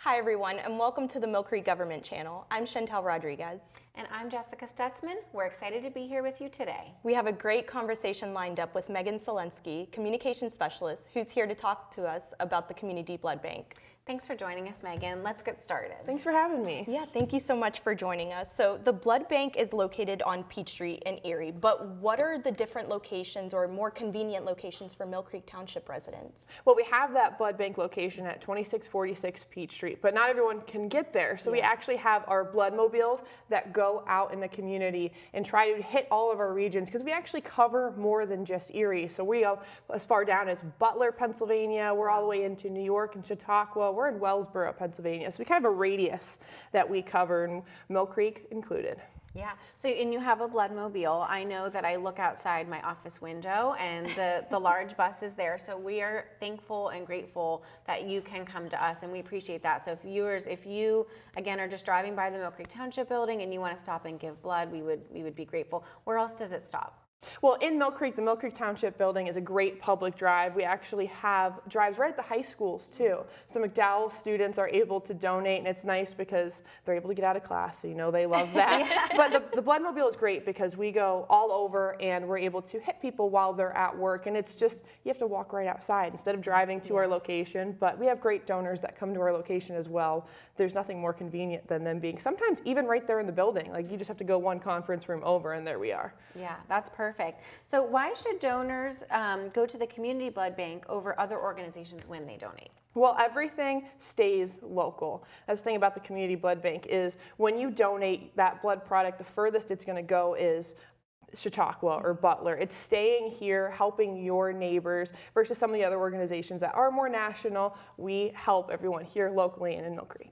Hi everyone, and welcome to the Millcreek Government Channel. I'm Chantel Rodriguez. And I'm Jessica Stutzman. We're excited to be here with you today. We have a great conversation lined up with Megan Solensky, Communications Specialist, who's here to talk to us about the Community Blood Bank. Thanks for joining us, Megan. Let's get started. Thanks for having me. Yeah, thank you so much for joining us. So the blood bank is located on Peachtree in Erie, but what are the different locations or more convenient locations for Millcreek Township residents? Well, we have that blood bank location at 2646 Peachtree, but not everyone can get there. So we actually have our blood mobiles that go out in the community and try to hit all of our regions, because we actually cover more than just Erie. So we go as far down as Butler, Pennsylvania. We're all the way into New York and Chautauqua. We're in Wellsboro, Pennsylvania. So we kind of have a radius that we cover, and Millcreek included. Yeah, so and you have a blood mobile. I know that I look outside my office window and the large bus is there. So we are thankful and grateful that you can come to us, and we appreciate that. So if you again are just driving by the Millcreek Township building and you want to stop and give blood, we would be grateful. Where else does it stop? Well, in Millcreek, the Millcreek Township building is a great public drive. We actually have drives right at the high schools too. So McDowell students are able to donate, and it's nice because they're able to get out of class, so you know they love that. But the blood mobile is great because we go all over and we're able to hit people while they're at work, and it's just, you have to walk right outside instead of driving to our location. But we have great donors that come to our location as well. There's nothing more convenient than them being sometimes even right there in the building. Like, you just have to go one conference room over and there we are. Yeah, that's perfect. So why should donors go to the Community Blood Bank over other organizations when they donate? Well, everything stays local. That's the thing about the Community Blood Bank is when you donate that blood product, the furthest it's going to go is Chautauqua or Butler. It's staying here, helping your neighbors, versus some of the other organizations that are more national. We help everyone here locally and in Millcreek.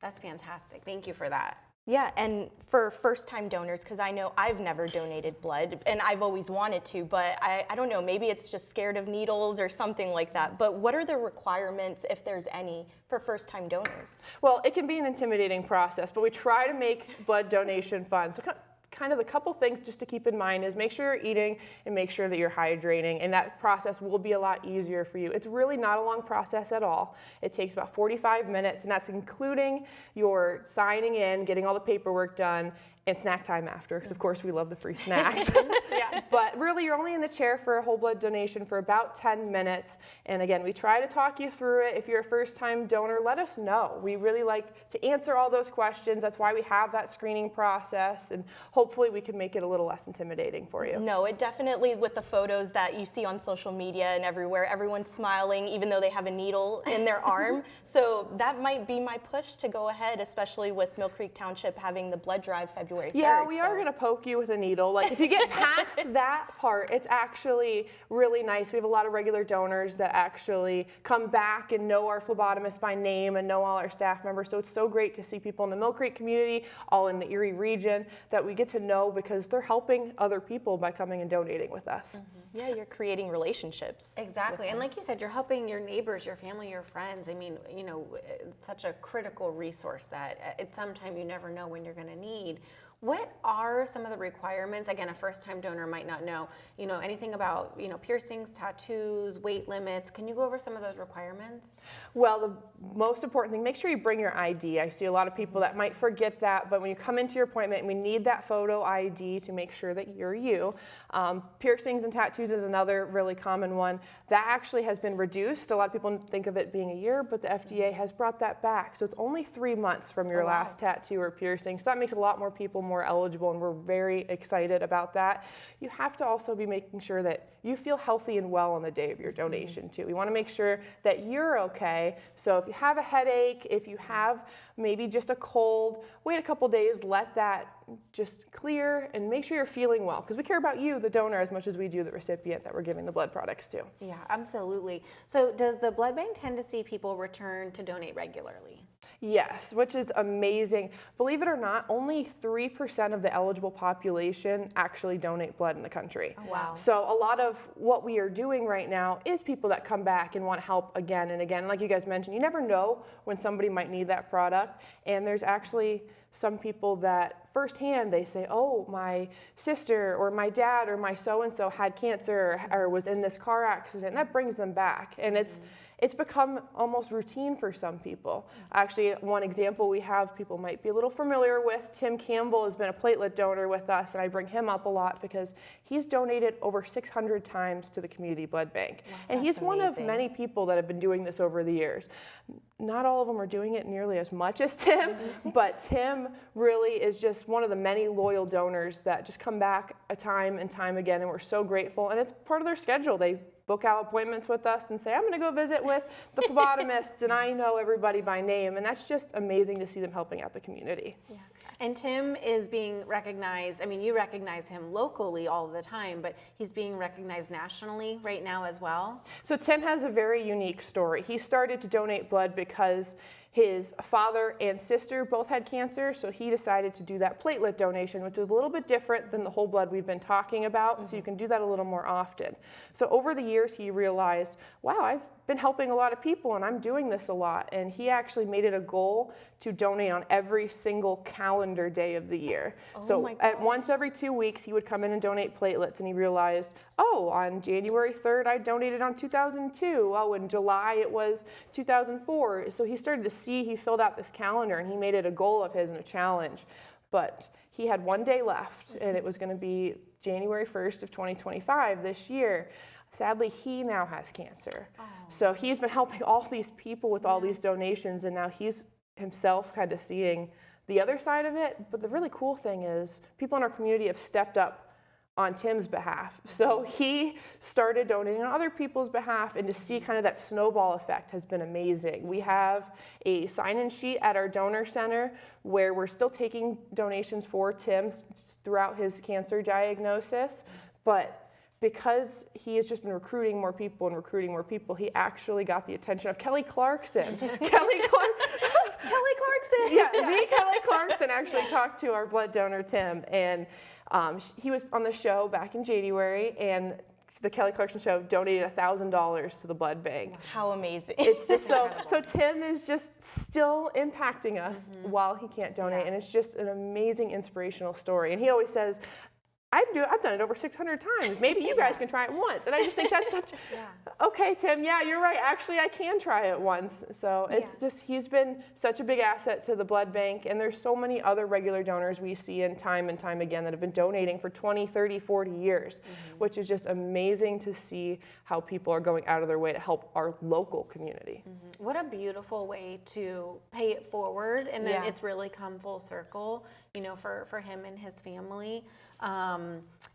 That's fantastic. Thank you for that. Yeah, and for first-time donors, because I know I've never donated blood, and I've always wanted to, but I don't know, maybe it's just scared of needles or something like that. But what are the requirements, if there's any, for first-time donors? Well, it can be an intimidating process, but we try to make blood donation fun. So kind of the couple things just to keep in mind is make sure you're eating and make sure that you're hydrating, and that process will be a lot easier for you. It's really not a long process at all. It takes about 45 minutes, and that's including your signing in, getting all the paperwork done, and snack time after, because of course we love the free snacks. But really, you're only in the chair for a whole blood donation for about 10 minutes. And again, we try to talk you through it. If you're a first-time donor, let us know. We really like to answer all those questions. That's why we have that screening process, and hopefully we can make it a little less intimidating for you. No, it definitely, with the photos that you see on social media and everywhere, everyone's smiling even though they have a needle in their arm. So that might be my push to go ahead, especially with Millcreek Township having the blood drive February 3rd. Yeah, we are going to poke you with a needle. Like, if you get past that part, it's actually really nice. We have a lot of regular donors that actually come back and know our phlebotomist by name and know all our staff members. So it's so great to see people in the Millcreek community, all in the Erie region, that we get to know because they're helping other people by coming and donating with us. Yeah, you're creating relationships. Exactly. And like you said, you're helping your neighbors, your family, your friends. I mean, you know, it's such a critical resource that at some time you never know when you're going to need. What are some of the requirements? Again, a first-time donor might not know, anything about, piercings, tattoos, weight limits. Can you go over some of those requirements? Well, the most important thing, make sure you bring your ID. I see a lot of people that might forget that, but when you come into your appointment, we need that photo ID to make sure that you're you. Piercings and tattoos is another really common one. That actually has been reduced. A lot of people think of it being a year, but the FDA has brought that back. So it's only 3 months from your last tattoo or piercing. So that makes a lot more people more eligible, and we're very excited about that. You have to also be making sure that you feel healthy and well on the day of your donation too. We want to make sure that you're okay. So if you have a headache, if you have maybe just a cold, wait a couple days, let that just clear, and make sure you're feeling well, because we care about you, the donor, as much as we do the recipient that we're giving the blood products to. Yeah, absolutely. So does the blood bank tend to see people return to donate regularly? Yes, which is amazing. Believe it or not, only 3% of the eligible population actually donate blood in the country. Oh, wow. So a lot of what we are doing right now is people that come back and want help again and again. Like you guys mentioned, you never know when somebody might need that product. And there's actually some people that firsthand they say, oh, my sister or my dad or my so-and-so had cancer or was in this car accident, and that brings them back. And it's become almost routine for some people. Actually, one example we have, people might be a little familiar with, Tim Campbell has been a platelet donor with us, and I bring him up a lot because he's donated over 600 times to the community blood bank. Wow, and he's that's one of amazing. many people that have been doing this over the years. Not all of them are doing it nearly as much as Tim, but Tim really is just one of the many loyal donors that just come back time and time again, and we're so grateful. And it's part of their schedule. They book out appointments with us and say, I'm going to go visit with the phlebotomists, and I know everybody by name. And that's just amazing to see them helping out the community. Yeah. And Tim is being recognized, I mean, you recognize him locally all the time, but he's being recognized nationally right now as well. So Tim has a very unique story. He started to donate blood because his father and sister both had cancer, so he decided to do that platelet donation, which is a little bit different than the whole blood we've been talking about, so you can do that a little more often. So over the years, he realized, wow, I've been helping a lot of people and I'm doing this a lot. And he actually made it a goal to donate on every single calendar day of the year. So at once every 2 weeks, he would come in and donate platelets, and he realized, oh, on January 3rd, I donated on 2002. Oh, in July, it was 2004. So he started to see, he filled out this calendar and he made it a goal of his and a challenge. But he had 1 day left, and it was going to be January 1st of 2025 this year. Sadly, he now has cancer. Oh. So he's been helping all these people with all these donations, and now he's himself kind of seeing the other side of it. But the really cool thing is people in our community have stepped up on Tim's behalf. So he started donating on other people's behalf, and to see kind of that snowball effect has been amazing. We have a sign-in sheet at our donor center where we're still taking donations for Tim throughout his cancer diagnosis, but because he has just been recruiting more people, he actually got the attention of Kelly Clarkson. Kelly Clarkson! Yeah, Kelly Clarkson actually talked to our blood donor, Tim, and he was on the show back in January, and the Kelly Clarkson show donated $1,000 to the blood bank. How amazing. It's just so Tim is just still impacting us while he can't donate, and it's just an amazing inspirational story. And he always says, I've done it over 600 times. Maybe you guys can try it once. And I just think that's such, okay, Tim, yeah, you're right. Actually, I can try it once. So it's just, he's been such a big asset to the blood bank. And there's so many other regular donors we see and time again that have been donating for 20, 30, 40 years, which is just amazing to see how people are going out of their way to help our local community. What a beautiful way to pay it forward. And then it's really come full circle, you know, for him and his family.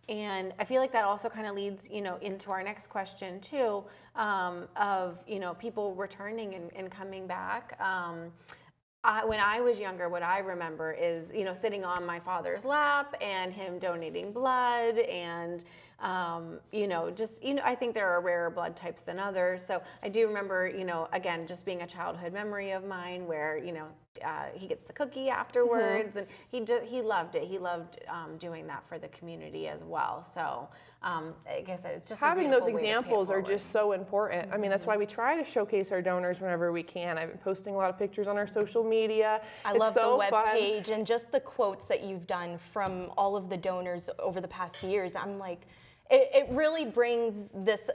And I feel like that also kind of leads, you know, into our next question too, of, you know, people returning and coming back. When I was younger, what I remember is, you know, sitting on my father's lap and him donating blood and, you know, just, you know, I think there are rarer blood types than others. So I do remember, you know, again, just being a childhood memory of mine where, you know, he gets the cookie afterwards, and he loved it. He loved doing that for the community as well. So I guess it's just having those examples are just so important. I mean, that's why we try to showcase our donors whenever we can. I've been posting a lot of pictures on our social media. I love the web page and just the quotes that you've done from all of the donors over the past years. I'm like, it really brings this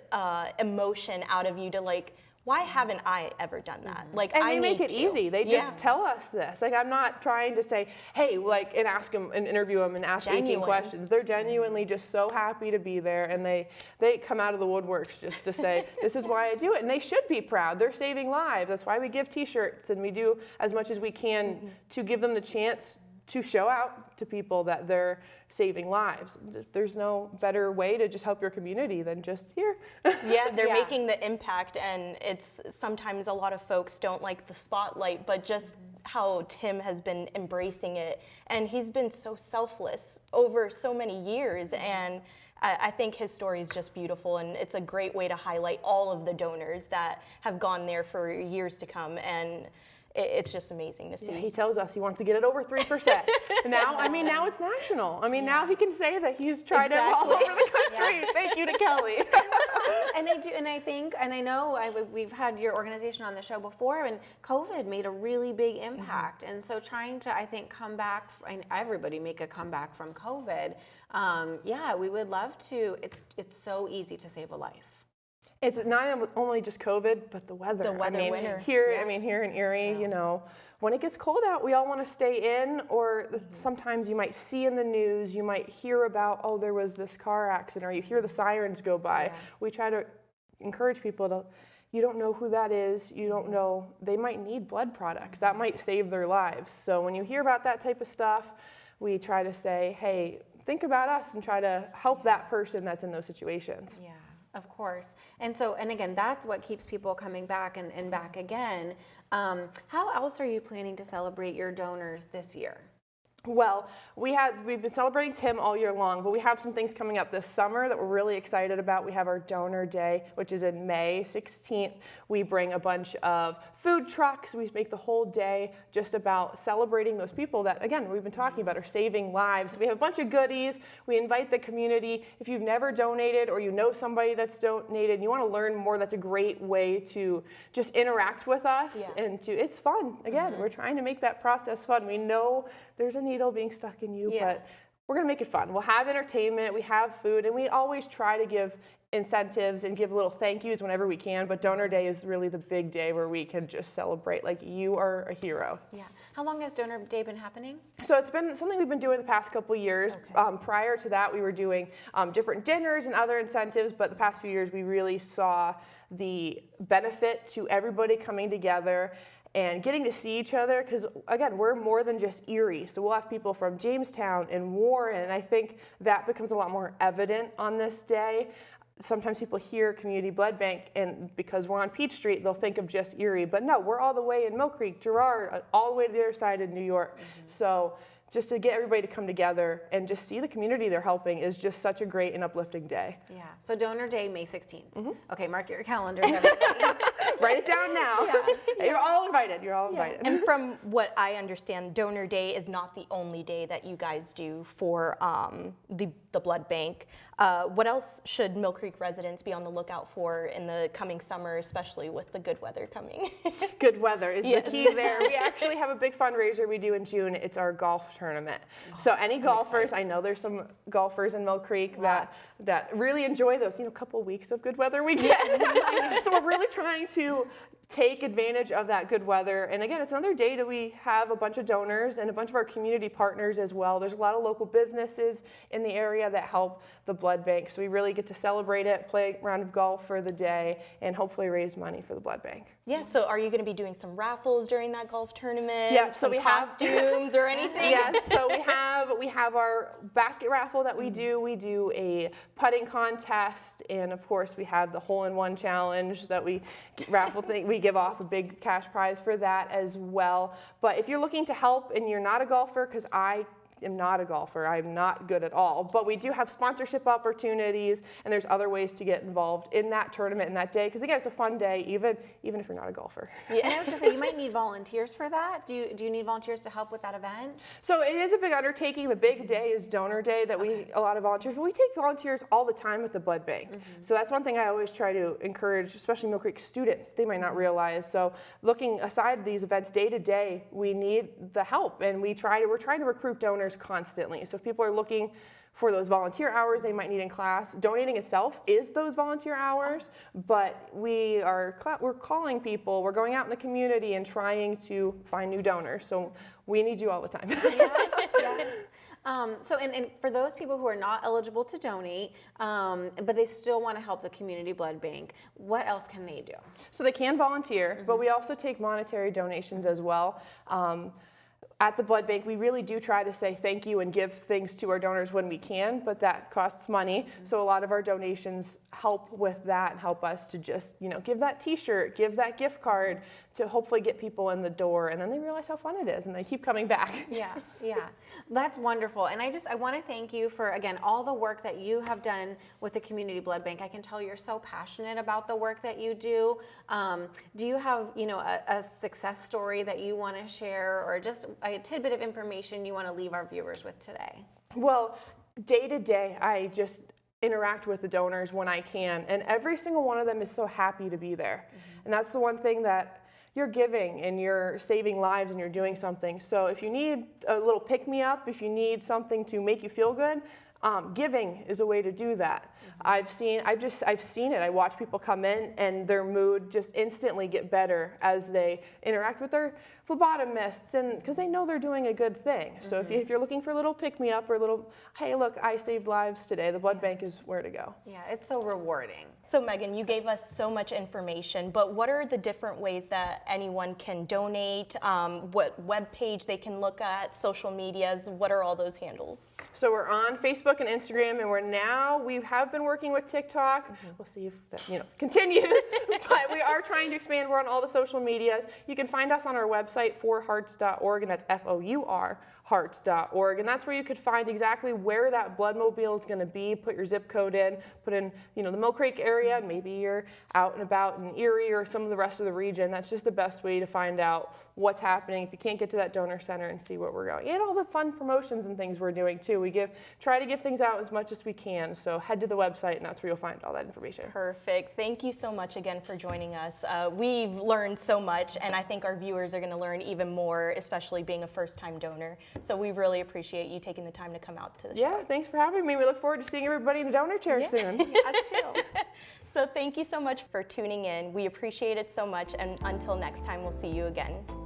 emotion out of you to like, why haven't I ever done that? Like, and they make it easy. They just tell us this. Like, I'm not trying to say, hey, like, and ask them and interview them and ask 18 questions. They're genuinely just so happy to be there, and they come out of the woodworks just to say, this is why I do it. And they should be proud. They're saving lives. That's why we give T-shirts, and we do as much as we can to give them the chance to show out to people that they're saving lives. There's no better way to just help your community than just here. Yeah, they're making the impact, and it's sometimes a lot of folks don't like the spotlight, but just how Tim has been embracing it, and he's been so selfless over so many years, and I think his story is just beautiful, and it's a great way to highlight all of the donors that have gone there for years to come. And it's just amazing to see. Yeah, he tells us he wants to get it over 3%. Now, I mean, now it's national. I mean, now he can say that he's tried it all over the country. Thank you to Kelly. And I do, and I think, and I know we've had your organization on the show before, and COVID made a really big impact. And so trying to, I think, come back, and everybody make a comeback from COVID, yeah, we would love to. It's so easy to save a life. It's not only just COVID, but the weather. The weather, winter. Here, I mean, here in Erie, you know, when it gets cold out, we all want to stay in, or sometimes you might see in the news, you might hear about, oh, there was this car accident, or you hear the sirens go by. We try to encourage people to, you don't know who that is, you don't know, they might need blood products. That might save their lives. So when you hear about that type of stuff, we try to say, hey, think about us and try to help that person that's in those situations. Yeah. Of course. And so, and again, that's what keeps people coming back and back again. How else are you planning to celebrate your donors this year? Well, we've been celebrating Tim all year long, but we have some things coming up this summer that we're really excited about. We have our Donor Day, which is in May 16th. We bring a bunch of food trucks. We make the whole day just about celebrating those people that, again, we've been talking about are saving lives. We have a bunch of goodies. We invite the community. If you've never donated or you know somebody that's donated and you want to learn more, that's a great way to just interact with us. And it's fun. Again, we're trying to make that process fun. We know there's a needle being stuck in you, but we're going to make it fun. We'll have entertainment, we have food, and we always try to give incentives and give little thank yous whenever we can, but Donor Day is really the big day where we can just celebrate like you are a hero. Yeah. How long has Donor Day been happening? So it's been something we've been doing the past couple years. Prior to that, we were doing different dinners and other incentives, but the past few years we really saw the benefit to everybody coming together and getting to see each other, because again, we're more than just Erie. So we'll have people from Jamestown and Warren, and I think that becomes a lot more evident on this day. Sometimes people hear Community Blood Bank, and because we're on Peach Street, they'll think of just Erie. But no, we're all the way in Millcreek, Girard, all the way to the other side in New York. So just to get everybody to come together and just see the community they're helping is just such a great and uplifting day. Yeah. So Donor Day, May 16th. Okay, mark your calendars. Write it down now. You're all invited. You're all invited. And from what I understand, Donor Day is not the only day that you guys do for the blood bank. What else should Millcreek residents be on the lookout for in the coming summer, especially with the good weather coming? Good weather is the key there. We actually have a big fundraiser we do in June. It's our golf tournament. So any golfers, I know there's some golfers in Millcreek that really enjoy those, couple weeks of good weather we get. So we're really trying to take advantage of that good weather. And again, it's another day that we have a bunch of donors and a bunch of our community partners as well. There's a lot of local businesses in the area that help the blood bank. So we really get to celebrate it, play a round of golf for the day, and hopefully raise money for the blood bank. Yeah, so are you going to be doing some raffles during that golf tournament? Yeah, so some we have costumes or anything? Yes, so we have our basket raffle that we do. We do a putting contest, and of course we have the hole-in-one challenge that we raffle thing. We give off a big cash prize for that as well. But if you're looking to help and you're not a golfer, because I am not a golfer, I'm not good at all, but we do have sponsorship opportunities, and there's other ways to get involved in that tournament and that day, because again, it's a fun day, even if you're not a golfer. Yeah. And I was going to say, you might need volunteers for that. Do you need volunteers to help with that event? So it is a big undertaking. The big day is Donor Day that we a lot of volunteers, but we take volunteers all the time with the blood bank. So that's one thing I always try to encourage, especially Millcreek students. They might not realize. So looking aside these events day to day, we need the help, and we're trying to recruit donors constantly. So if people are looking for those volunteer hours they might need in class, donating itself is those volunteer hours, but we're calling people, we're going out in the community and trying to find new donors. So we need you all the time. Yes. So, and for those people who are not eligible to donate, but they still want to help the community blood bank, what else can they do? So they can volunteer, but we also take monetary donations as well. at the blood bank, we really do try to say thank you and give things to our donors when we can, but that costs money. So a lot of our donations help with that and help us to just, give that t-shirt, give that gift card to hopefully get people in the door, and then they realize how fun it is and they keep coming back. Yeah, that's wonderful. And I want to thank you for, again, all the work that you have done with the Community Blood Bank. I can tell you're so passionate about the work that you do. Do you have, a success story that you want to share, or just a tidbit of information you want to leave our viewers with today? Well, day to day, I just interact with the donors when I can, and every single one of them is so happy to be there. And that's the one thing, that you're giving and you're saving lives and you're doing something. So if you need a little pick-me-up, if you need something to make you feel good, giving is a way to do that. I've seen it. I watch people come in and their mood just instantly get better as they interact with their phlebotomists, and because they know they're doing a good thing. So if you're looking for a little pick-me-up or a little, hey, look, I saved lives today, the blood bank is where to go. Yeah, it's so rewarding. So Megan, you gave us so much information, but what are the different ways that anyone can donate? What web page they can look at, social medias, what are all those handles? So we're on Facebook and Instagram, and we have been working with TikTok. We'll see if that continues, but we are trying to expand. We're on all the social medias. You can find us on our website, forhearts.org, and that's FOUR hearts.org, and that's where you could find exactly where that blood mobile is going to be. Put your zip code in, put in the Millcreek area, and maybe you're out and about in Erie or some of the rest of the region. That's just the best way to find out what's happening if you can't get to that donor center and see where we're going. And all the fun promotions and things we're doing too. We try to give things out as much as we can, so head to the website and that's where you'll find all that information. Perfect. Thank you so much again for joining us. We've learned so much, and I think our viewers are going to learn even more, especially being a first-time donor. So we really appreciate you taking the time to come out to the show. Yeah, thanks for having me. We look forward to seeing everybody in a donor chair soon. Us too. So thank you so much for tuning in. We appreciate it so much, and until next time, we'll see you again.